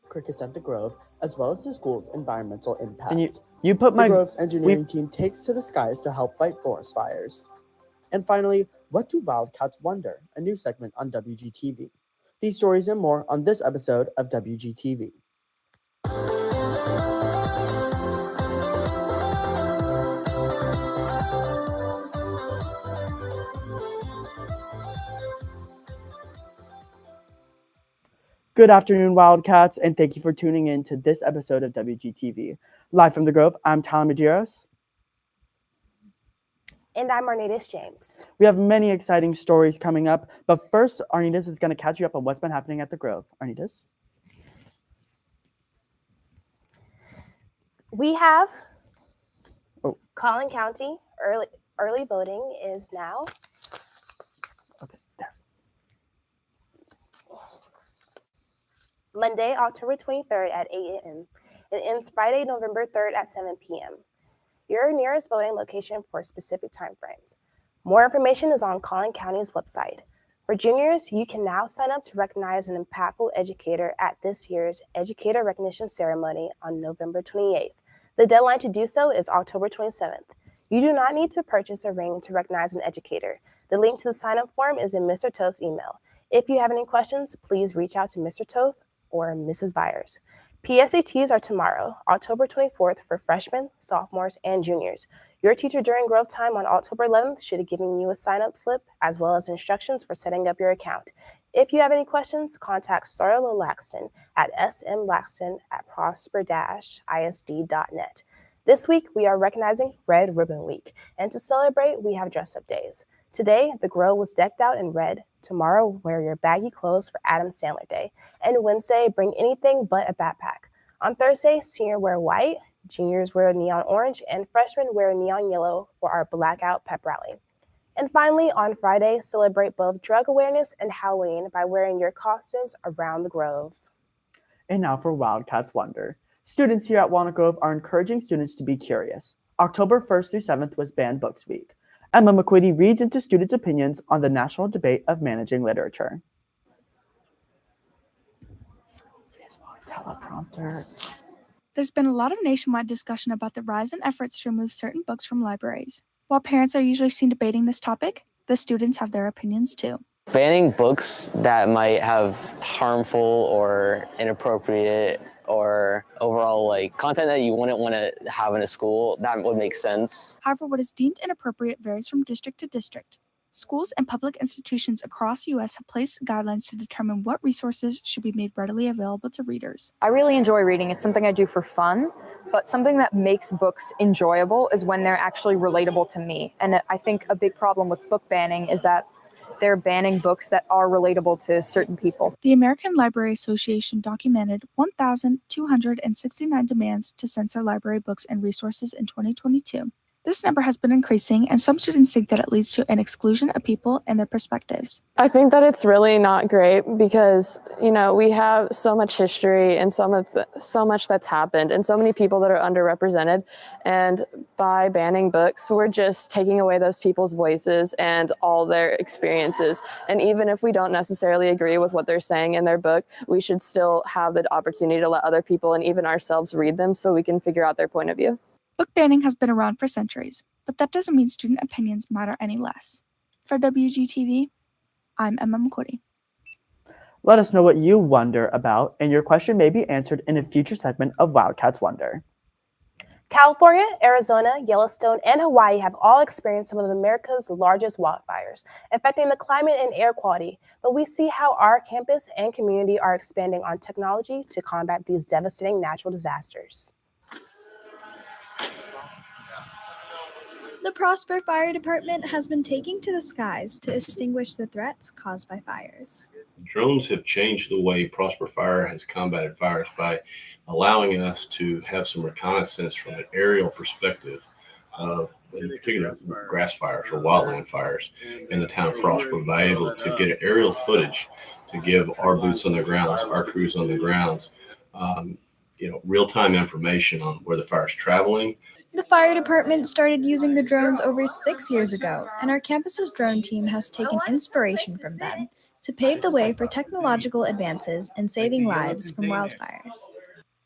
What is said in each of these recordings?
Crickets at the Grove, as well as the school's environmental impact. And you put the Grove's engineering team takes to the skies to help fight forest fires. And finally, what do Wildcats wonder? A new segment on WGTV. These stories and more on this episode of WGTV. Good afternoon, Wildcats, and thank you for tuning in to this episode of WGTV. Live from the Grove, I'm Tyler Medeiros. And I'm Arneides James. We have many exciting stories coming up, but first, Arneides is going to catch you up on what's been happening at the Grove. Arneides? We have Collin County early voting is now. Okay, there. Monday, October 23rd at 8 a.m. It ends Friday, November 3rd at 7 p.m. Your nearest voting location for specific timeframes. More information is on Collin County's website. For juniors, you can now sign up to recognize an impactful educator at this year's Educator Recognition Ceremony on November 28th. The deadline to do so is October 27th. You do not need to purchase a ring to recognize an educator. The link to the sign-up form is in Mr. Toth's email. If you have any questions, please reach out to Mr. Toth or Mrs. Byers. PSATs are tomorrow, October 24th for freshmen, sophomores, and juniors. Your teacher during Grove time on October 11th should have given you a sign-up slip as well as instructions for setting up your account. If you have any questions, contact Starla Laxton at smlaxton@prosper-isd.net. This week, we are recognizing Red Ribbon Week, and to celebrate, we have dress-up days. Today, the Grove was decked out in red. Tomorrow, wear your baggy clothes for Adam Sandler Day. And Wednesday, bring anything but a backpack. On Thursday, seniors wear white, juniors wear neon orange, and freshmen wear neon yellow for our Blackout Pep Rally. And finally, on Friday, celebrate both drug awareness and Halloween by wearing your costumes around the Grove. And now for Wildcats Wonder. Students here at Walnut Grove are encouraging students to be curious. October 1st through 7th was Banned Books Week. Emma McQuitty reads into students' opinions on the national debate of managing literature. Teleprompter. There's been a lot of nationwide discussion about the rise in efforts to remove certain books from libraries. While parents are usually seen debating this topic, The students have their opinions too. Banning books that might have harmful or inappropriate or overall content that you wouldn't want to have in a school, that would make sense. However, what is deemed inappropriate varies from district to district. Schools and public institutions across the U.S. have placed guidelines to determine what resources should be made readily available to readers. I really enjoy reading. It's something I do for fun, but something that makes books enjoyable is when they're actually relatable to me. And I think a big problem with book banning is that they're banning books that are relatable to certain people. The American Library Association documented 1,269 demands to censor library books and resources in 2022. This number has been increasing, and some students think that it leads to an exclusion of people and their perspectives. I think that it's really not great because, we have so much history and so much that's happened and so many people that are underrepresented. And by banning books, we're just taking away those people's voices and all their experiences. And even if we don't necessarily agree with what they're saying in their book, we should still have the opportunity to let other people and even ourselves read them so we can figure out their point of view. Book banning has been around for centuries, but that doesn't mean student opinions matter any less. For WGTV, I'm Emma McCourty. Let us know what you wonder about, and your question may be answered in a future segment of Wildcats Wonder. California, Arizona, Yellowstone, and Hawaii have all experienced some of America's largest wildfires, affecting the climate and air quality. But we see how our campus and community are expanding on technology to combat these devastating natural disasters. The Prosper Fire Department has been taking to the skies to extinguish the threats caused by fires. Drones have changed the way Prosper Fire has combated fires by allowing us to have some reconnaissance from an aerial perspective of, in particular, grass fires or wildland fires in the town of Prosper, by able to get aerial footage to give our boots on the grounds, our crews on the grounds, real-time information on where the fire is traveling. The fire department started using the drones over 6 years ago, and our campus's drone team has taken inspiration from them to pave the way for technological advances in saving lives from wildfires.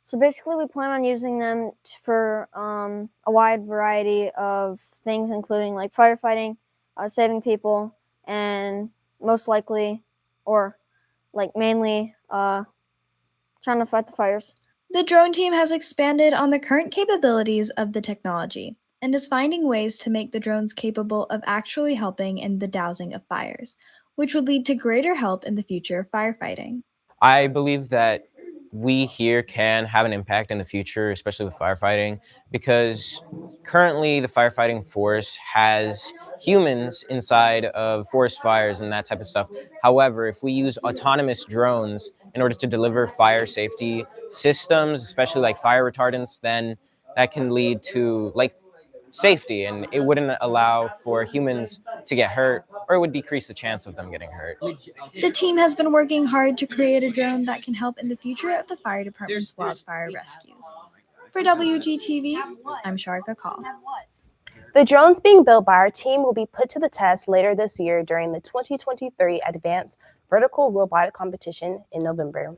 So basically, we plan on using them for a wide variety of things, including like firefighting, saving people, and most likely, or mainly, trying to fight the fires. The drone team has expanded on the current capabilities of the technology and is finding ways to make the drones capable of actually helping in the dousing of fires, which would lead to greater help in the future of firefighting. I believe that we here can have an impact in the future, especially with firefighting, because currently the firefighting force has humans inside of forest fires and that type of stuff. However, if we use autonomous drones in order to deliver fire safety systems, especially like fire retardants, then that can lead to safety, and it wouldn't allow for humans to get hurt, or it would decrease the chance of them getting hurt. The team has been working hard to create a drone that can help in the future of the fire department's wildfire rescues. For WGTV, I'm Sharka Call. The drones being built by our team will be put to the test later this year during the 2023 Advanced Vertical Robotic Competition in November.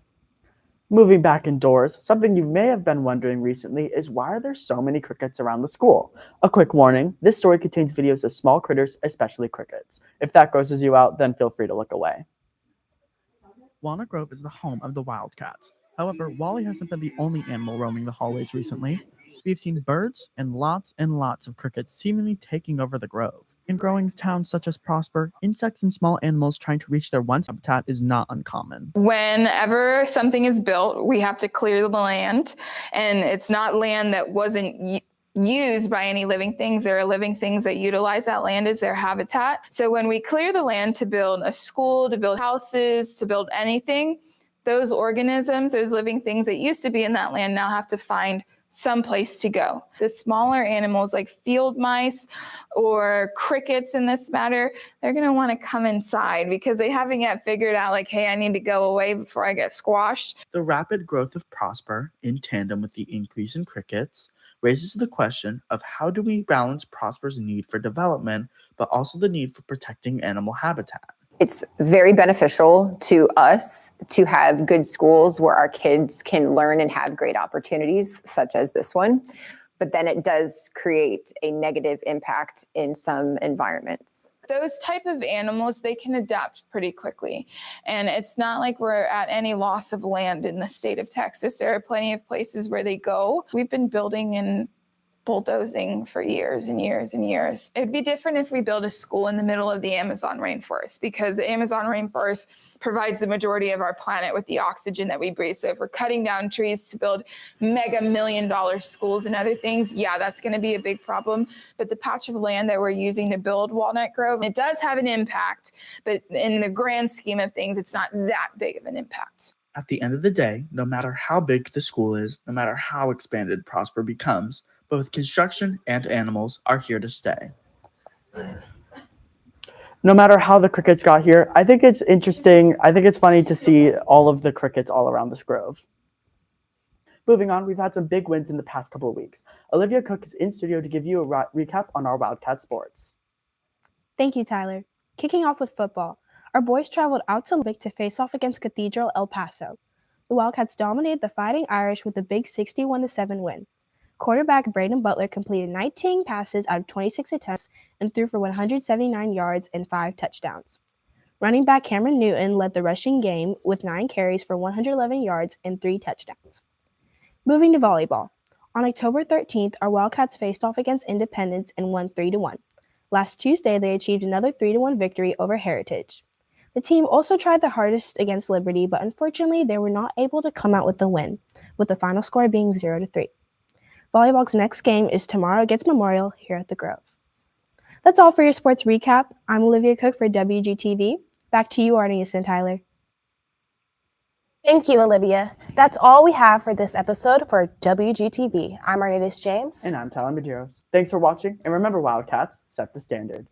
Moving back indoors, something you may have been wondering recently is why are there so many crickets around the school? A quick warning, this story contains videos of small critters, especially crickets. If that grosses you out, then feel free to look away. Walnut Grove is the home of the Wildcats. However, Wally hasn't been the only animal roaming the hallways recently. We've seen birds and lots of crickets seemingly taking over the grove. In growing towns such as Prosper, insects and small animals trying to reach their once habitat is not uncommon. Whenever something is built, we have to clear the land, and it's not land that wasn't used by any living things. There are living things that utilize that land as their habitat. So when we clear the land to build a school, to build houses, to build anything, those organisms, those living things that used to be in that land now have to find some place to go. The smaller animals like field mice or crickets in this matter, they're going to want to come inside because they haven't yet figured out hey, I need to go away before I get squashed. The rapid growth of Prosper, in tandem with the increase in crickets, raises the question of how do we balance Prosper's need for development, but also the need for protecting animal habitat. It's very beneficial to us to have good schools where our kids can learn and have great opportunities, such as this one. But then it does create a negative impact in some environments. Those type of animals, they can adapt pretty quickly. And it's not like we're at any loss of land in the state of Texas. There are plenty of places where they go. We've been building and bulldozing for years and years and years. It'd be different if we built a school in the middle of the Amazon rainforest, because the Amazon rainforest provides the majority of our planet with the oxygen that we breathe. So if we're cutting down trees to build mega $1 million schools and other things, yeah, that's going to be a big problem. But the patch of land that we're using to build Walnut Grove, it does have an impact, but in the grand scheme of things, it's not that big of an impact. At the end of the day, no matter how big the school is, no matter how expanded Prosper becomes, both construction and animals are here to stay. No matter how the crickets got here, I think it's interesting. I think it's funny to see all of the crickets all around this grove. Moving on, we've had some big wins in the past couple of weeks. Olivia Cook is in studio to give you a recap on our Wildcat sports. Thank you, Tyler. Kicking off with football, our boys traveled out to Lubbock to face off against Cathedral El Paso. The Wildcats dominated the Fighting Irish with a big 61-7 win. Quarterback Braden Butler completed 19 passes out of 26 attempts and threw for 179 yards and 5 touchdowns. Running back Cameron Newton led the rushing game with 9 carries for 111 yards and 3 touchdowns. Moving to volleyball. On October 13th, our Wildcats faced off against Independence and won 3-1. Last Tuesday, they achieved another 3-1 victory over Heritage. The team also tried the hardest against Liberty, but unfortunately, they were not able to come out with the win, with the final score being 0-3. Volleyball's next game is tomorrow against Memorial here at the Grove. That's all for your sports recap. I'm Olivia Cook for WGTV. Back to you, Artemis and Tyler. Thank you, Olivia. That's all we have for this episode for WGTV. I'm Artemis James. And I'm Tyler Medeiros. Thanks for watching, and remember, Wildcats, set the standard.